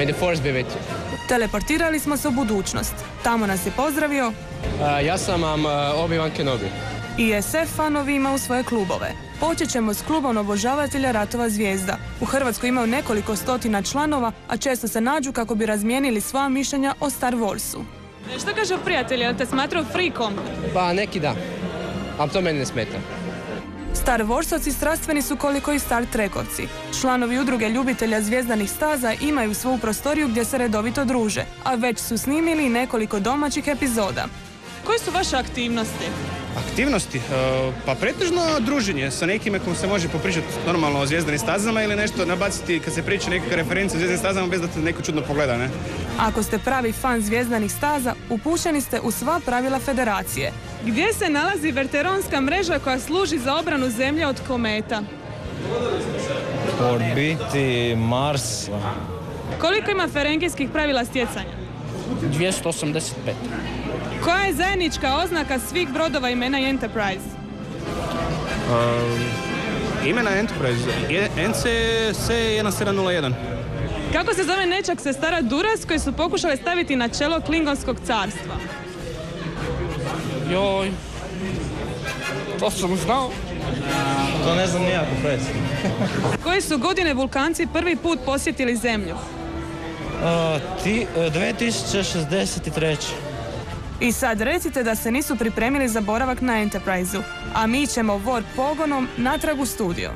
May the force be with you. Teleportirali smo se u budućnost. Tamo nas je pozdravio Ja sam vam Obi-Wan Kenobi. i SF fanovi imaju svoje klubove. Počet ćemo s klubom obožavatelja Ratova zvijezda. U Hrvatskoj imaju nekoliko stotina članova, a često se nađu kako bi razmijenili svoja mišljenja o Star Warsu. Što kažu prijatelji, jel te smatraju frikom? Pa neki da, ali to meni ne smeta. Star Warsovci strastveni su koliko i Star Trekovci. Članovi udruge ljubitelja zvjezdanih staza imaju svoju prostoriju gdje se redovito druže, a već su snimili nekoliko domaćih epizoda. Koje su vaše aktivnosti? Aktivnosti? Pa pretežno druženje sa nekime kom se može popričati normalno o zvjezdanim stazama ili nešto nabaciti kad se priča nekakve referencije o zvjezdanim stazama bez da te neko čudno pogleda, ne? Ako ste pravi fan zvjezdanih staza, upućeni ste u sva pravila federacije. Gdje se nalazi verteronska mreža koja služi za obranu zemlje od kometa? Orbiti, Mars. Koliko ima ferenkijskih pravila stjecanja? 285. Koja je zajednička oznaka svih brodova imena i Enterprise? Imena Enterprise, NCC 1701. Kako se zove nečak sestara Duras koji su pokušali staviti na čelo Klingonskog carstva? Joj, to sam znao. To ne znam nijako predsjedno. Koje su godine vulkanci prvi put posjetili Zemlju? 2063. I sad recite da se nisu pripremili za boravak na Enterprise-u, a mi ćemo Warp pogonom natrag u studio.